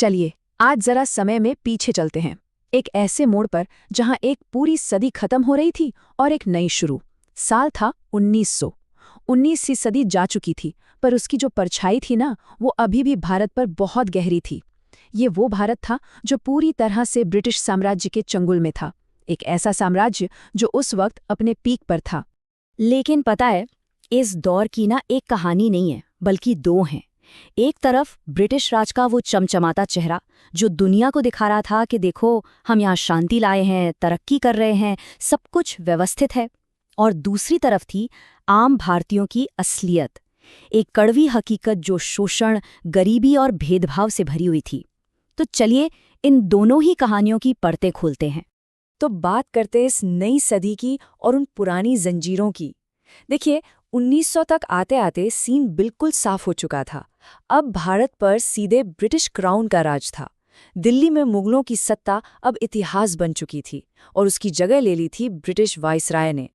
चलिए आज जरा समय में पीछे चलते हैं, एक ऐसे मोड़ पर जहां एक पूरी सदी खत्म हो रही थी और एक नई शुरू। साल था 1900। 19वीं सदी जा चुकी थी, पर उसकी जो परछाई थी ना, वो अभी भी भारत पर बहुत गहरी थी। ये वो भारत था जो पूरी तरह से ब्रिटिश साम्राज्य के चंगुल में था, एक ऐसा साम्राज्य जो उस वक्त अपने पीक पर था। लेकिन पता है, इस दौर की ना एक कहानी नहीं है, बल्कि दो हैं। एक तरफ ब्रिटिश राज का वो चमचमाता चेहरा जो दुनिया को दिखा रहा था कि देखो, हम यहाँ शांति लाए हैं, तरक्की कर रहे हैं, सब कुछ व्यवस्थित है। और दूसरी तरफ थी आम भारतीयों की असलियत, एक कड़वी हकीकत जो शोषण, गरीबी और भेदभाव से भरी हुई थी। तो चलिए इन दोनों ही कहानियों की परतें खोलते हैं। तो बात करते इस नई सदी की और उन पुरानी जंजीरों की। देखिए, 1900 तक आते आते सीन बिल्कुल साफ हो चुका था। अब भारत पर सीधे ब्रिटिश क्राउन का राज था। दिल्ली में मुगलों की सत्ता अब इतिहास बन चुकी थी और उसकी जगह ले ली थी ब्रिटिश वाइसराय ने।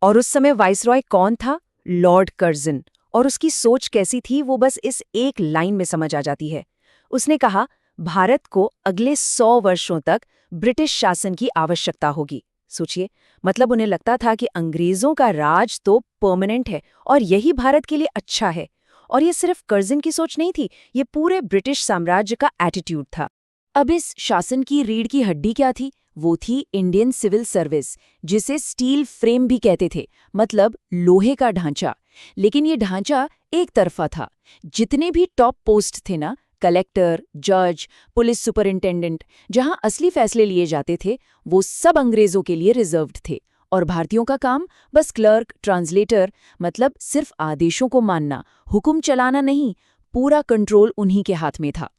और उस समय वाइसरॉय कौन था? Lord Curzon. और उसकी सोच कैसी थी वो बस इस एक लाइन में समझ आ जाती है। उसने कहा, भारत को अगले 100 वर्षों तक ब्रिटिश शासन की आवश्यकता होगी। सोचिए, मतलब उन्हें लगता था कि अंग्रेजों का राज तो परमानेंट है और यही भारत के लिए अच्छा है। और ये सिर्फ कर्जन की सोच नहीं थी, ये पूरे ब्रिटिश साम्राज्य का एटीट्यूड था। अब इस शासन की रीढ़ की हड्डी क्या थी? वो थी इंडियन सिविल सर्विस, जिसे स्टील फ्रेम भी कहते थे, मतलब लोहे का ढांचा। लेकिन ये ढांचा एक तरफा था। जितने भी टॉप पोस्ट थे ना, कलेक्टर, जज, पुलिस सुपरिंटेंडेंट, जहां असली फैसले लिए जाते थे, वो सब अंग्रेजों के लिए रिजर्व्ड थे। और भारतीयों का काम बस क्लर्क, ट्रांसलेटर, मतलब सिर्फ आदेशों को मानना, हुक्म चलाना नहीं, पूरा कंट्रोल उन्हीं के हाथ में था।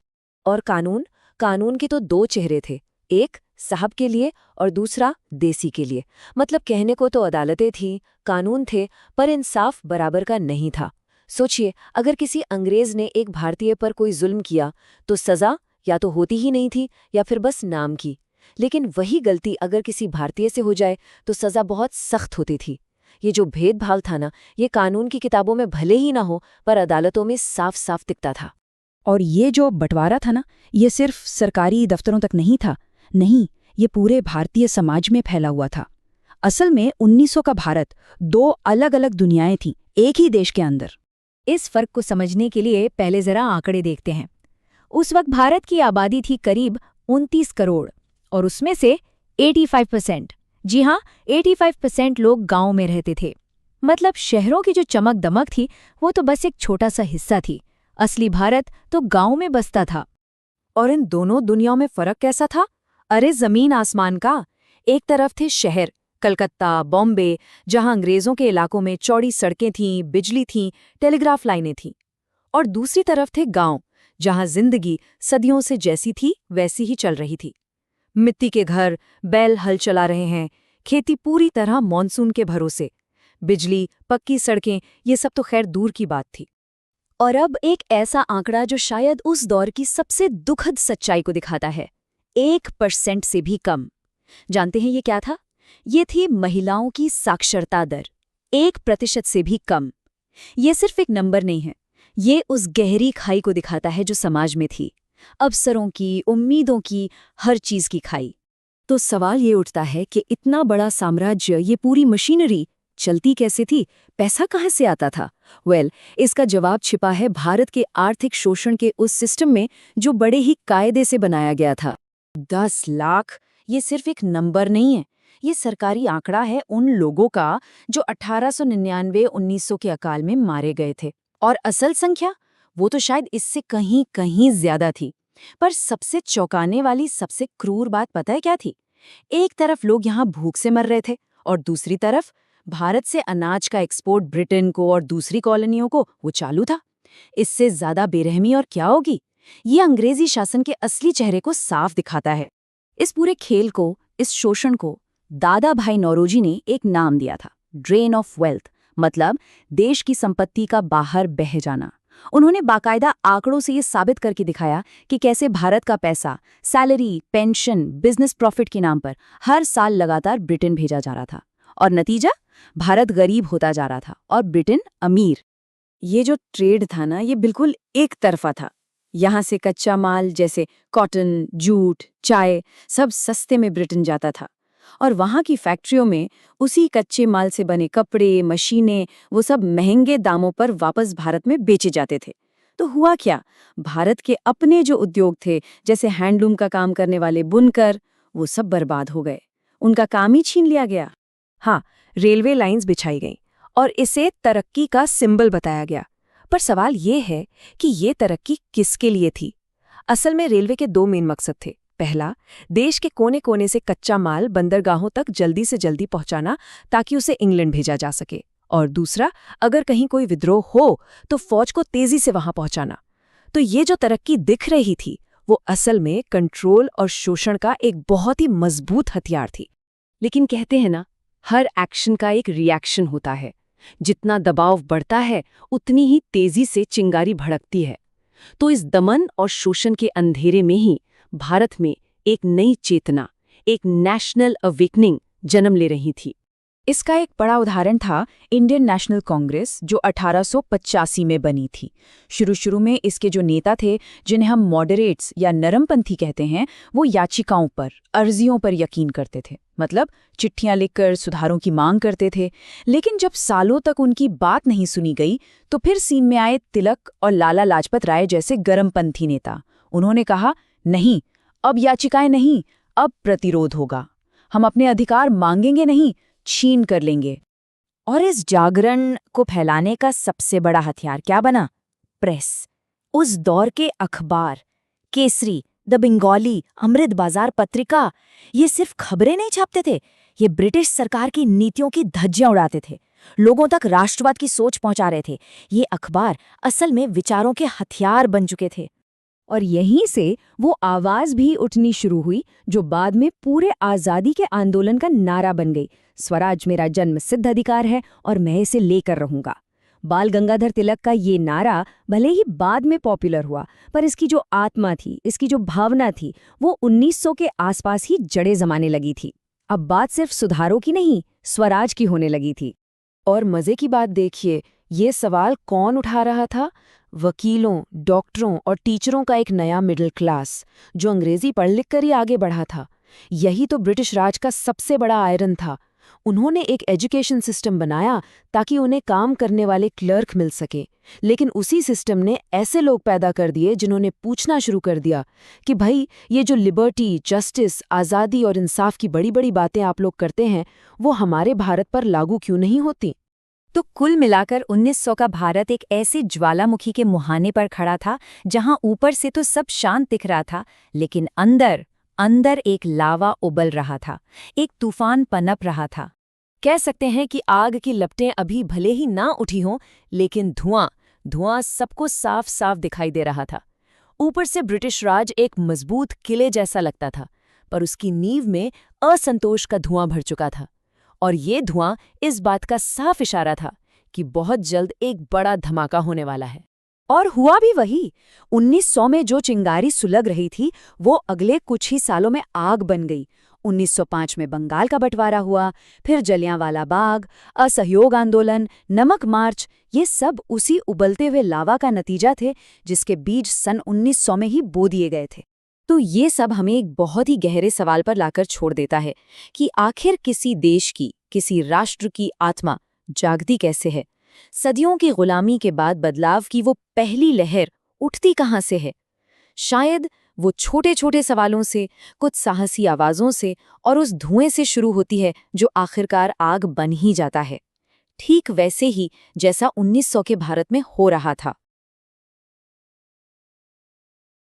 और कानून? कानून के तो दो चेहरे थे, एक साहब के लिए और दूसरा देसी के लिए। मतलब कहने को तो अदालतें थी, कानून थे, पर इंसाफ बराबर का नहीं था। सोचिए, अगर किसी अंग्रेज ने एक भारतीय पर कोई जुल्म किया तो सजा या तो होती ही नहीं थी या फिर बस नाम की। लेकिन वही गलती अगर किसी भारतीय से हो जाए तो सजा बहुत सख्त होती थी। ये जो भेदभाव था ना, ये कानून की किताबों में भले ही ना हो, पर अदालतों में साफ साफ दिखता था। और ये जो बंटवारा था ना, ये सिर्फ सरकारी दफ्तरों तक नहीं था। नहीं, ये पूरे भारतीय समाज में फैला हुआ था। असल में 1900 का भारत दो अलग अलग दुनियाएं थीं, एक ही देश के अंदर। इस फर्क को समझने के लिए पहले जरा आंकड़े देखते हैं। उस वक्त भारत की आबादी थी करीब 29 करोड़ और उसमें से 85%, जी हाँ, 85% लोग गांव में रहते थे। मतलब शहरों की जो चमक दमक थी वो तो बस एक छोटा सा हिस्सा थी। असली भारत तो गांव में बसता था। और इन दोनों दुनियाओं में फर्क कैसा था? अरे जमीन आसमान का। एक तरफ थे शहर, कलकत्ता, बॉम्बे, जहां अंग्रेजों के इलाकों में चौड़ी सड़कें थीं, बिजली थी, टेलीग्राफ लाइनें थीं। और दूसरी तरफ थे गांव, जहां जिंदगी सदियों से जैसी थी वैसी ही चल रही थी। मिट्टी के घर, बैल हल चला रहे हैं, खेती पूरी तरह मॉनसून के भरोसे, बिजली, पक्की सड़कें, ये सब तो खैर दूर की बात थी। और अब एक ऐसा आंकड़ा जो शायद उस दौर की सबसे दुखद सच्चाई को दिखाता है, 1% से भी कम। जानते हैं ये क्या था? ये थी महिलाओं की साक्षरता दर, 1% से भी कम। ये सिर्फ एक नंबर नहीं है, ये उस गहरी खाई को दिखाता है जो समाज में थी, अवसरों की, उम्मीदों की, हर चीज की खाई। तो सवाल ये उठता है कि इतना बड़ा साम्राज्य, ये पूरी मशीनरी चलती कैसे थी? पैसा कहाँ से आता था? इसका जवाब छिपा है भारत के आर्थिक शोषण के उस सिस्टम में जो बड़े ही कायदे से बनाया गया था। 10 लाख, ये सिर्फ एक नंबर नहीं है, ये सरकारी आंकड़ा है उन लोगों का जो 1899-1900 के अकाल में मारे गए थे। और असल संख्या, वो तो शायद इससे कहीं कहीं ज्यादा थी। पर सबसे चौंकाने वाली, सबसे क्रूर बात पता है क्या थी? एक तरफ लोग यहाँ भूख से मर रहे थे और दूसरी तरफ भारत से अनाज का एक्सपोर्ट ब्रिटेन को और दूसरी कॉलोनियों को वो चालू था। इससे ज्यादा बेरहमी और क्या होगी? ये अंग्रेजी शासन के असली चेहरे को साफ दिखाता है। इस पूरे खेल को, इस शोषण को दादा भाई नौरोजी ने एक नाम दिया था, ड्रेन ऑफ वेल्थ, मतलब देश की संपत्ति का बाहर बह जाना। उन्होंने बाकायदा आंकड़ों से ये साबित करके दिखाया कि कैसे भारत का पैसा, सैलरी, पेंशन, बिजनेस प्रॉफिट के नाम पर हर साल लगातार ब्रिटेन भेजा जा रहा था। और नतीजा, भारत गरीब होता जा रहा था और ब्रिटेन अमीर। ये जो ट्रेड था ना, ये बिल्कुल एक तरफा था। यहाँ से कच्चा माल जैसे कॉटन, जूट, चाय सब सस्ते में ब्रिटेन जाता था और वहाँ की फैक्ट्रियों में उसी कच्चे माल से बने कपड़े, मशीनें वो सब महंगे दामों पर वापस भारत में बेचे जाते थे। तो हुआ क्या, भारत के अपने जो उद्योग थे जैसे हैंडलूम का काम करने वाले बुनकर, वो सब बर्बाद हो गए, उनका काम ही छीन लिया गया। हाँ, रेलवे लाइंस बिछाई गईं और इसे तरक्की का सिंबल बताया गया। पर सवाल ये है कि ये तरक्की किसके लिए थी? असल में रेलवे के दो मेन मकसद थे। पहला, देश के कोने कोने से कच्चा माल बंदरगाहों तक जल्दी से जल्दी पहुंचाना ताकि उसे इंग्लैंड भेजा जा सके, और दूसरा, अगर कहीं कोई विद्रोह हो तो फौज को तेजी से वहां पहुंचाना। तो ये जो तरक्की दिख रही थी वो असल में कंट्रोल और शोषण का एक बहुत ही मजबूत हथियार थी। लेकिन कहते हैं ना, हर एक्शन का एक रिएक्शन होता है। जितना दबाव बढ़ता है उतनी ही तेजी से चिंगारी भड़कती है। तो इस दमन और शोषण के अंधेरे में ही भारत में एक नई चेतना, एक नेशनल अवेकनिंग जन्म ले रही थी। इसका एक बड़ा उदाहरण था इंडियन नेशनल कांग्रेस, जो 1885 में बनी थी। शुरू में इसके जो नेता थे, जिन्हें हम मॉडरेट्स या नरमपंथी कहते हैं, वो याचिकाओं पर, अर्जियों पर यकीन करते थे। मतलब चिट्ठियां लिखकर सुधारों की मांग करते थे। लेकिन जब सालों तक उनकी बात नहीं सुनी गई तो फिर सीन में आए तिलक और लाला लाजपत राय जैसे गरमपंथी नेता। उन्होंने कहा, नहीं, अब याचिकाएं नहीं, अब प्रतिरोध होगा। हम अपने अधिकार मांगेंगे नहीं, छीन कर लेंगे। और इस जागरण को फैलाने का सबसे बड़ा हथियार क्या बना? प्रेस। उस दौर के अखबार, केसरी, द बंगाली, अमृत बाजार पत्रिका, ये सिर्फ खबरें नहीं छापते थे, ये ब्रिटिश सरकार की नीतियों की धज्जियां उड़ाते थे, लोगों तक राष्ट्रवाद की सोच पहुंचा रहे थे। ये अखबार असल में विचारों के हथियार बन चुके थे। और यहीं से वो आवाज भी उठनी शुरू हुई जो बाद में पूरे आज़ादी के आंदोलन का नारा बन गई। स्वराज मेरा जन्म सिद्ध अधिकार है और मैं इसे लेकर रहूंगा। बाल गंगाधर तिलक का ये नारा भले ही बाद में पॉपुलर हुआ, पर इसकी जो आत्मा थी, इसकी जो भावना थी, वो 1900 के आसपास ही जड़ें जमाने लगी थी। अब बात सिर्फ सुधारों की नहीं, स्वराज की होने लगी थी। और मजे की बात देखिए, ये सवाल कौन उठा रहा था? वकीलों, डॉक्टरों और टीचरों का एक नया मिडिल क्लास, जो अंग्रेजी पढ़ लिख कर ही आगे बढ़ा था। यही तो ब्रिटिश राज का सबसे बड़ा आयरन था। उन्होंने एक एजुकेशन सिस्टम बनाया ताकि उन्हें काम करने वाले क्लर्क मिल सके, लेकिन उसी सिस्टम ने ऐसे लोग पैदा कर दिए जिन्होंने पूछना शुरू कर दिया कि भाई, ये जो लिबर्टी, जस्टिस, आज़ादी और इंसाफ की बड़ी बड़ी बातें आप लोग करते हैं, वो हमारे भारत पर लागू क्यों नहीं होती? तो कुल मिलाकर 1900 का भारत एक ऐसे ज्वालामुखी के मुहाने पर खड़ा था जहां ऊपर से तो सब शांत दिख रहा था, लेकिन अंदर एक लावा उबल रहा था, एक तूफान पनप रहा था। कह सकते हैं कि आग की लपटें अभी भले ही ना उठी हों, लेकिन धुआं सबको साफ साफ दिखाई दे रहा था। ऊपर से ब्रिटिश राज एक मजबूत किले जैसा लगता था, पर उसकी नींव में असंतोष का धुआं भर चुका था। और ये धुआं इस बात का साफ इशारा था कि बहुत जल्द एक बड़ा धमाका होने वाला है। और हुआ भी वही। 1900 में जो चिंगारी सुलग रही थी, वो अगले कुछ ही सालों में आग बन गई। 1905 में बंगाल का बंटवारा हुआ, फिर जलियांवाला बाग, असहयोग आंदोलन, नमक मार्च, ये सब उसी उबलते हुए लावा का नतीजा थे जिसके बीज सन 1900 में ही बो दिए गए थे। तो ये सब हमें एक बहुत ही गहरे सवाल पर लाकर छोड़ देता है कि आखिर किसी देश की, किसी राष्ट्र की आत्मा जागती कैसे है? सदियों की गुलामी के बाद बदलाव की वो पहली लहर उठती कहाँ से है? शायद वो छोटे छोटे सवालों से, कुछ साहसी आवाज़ों से और उस धुएं से शुरू होती है जो आखिरकार आग बन ही जाता है। ठीक वैसे ही जैसा 1900 के भारत में हो रहा था।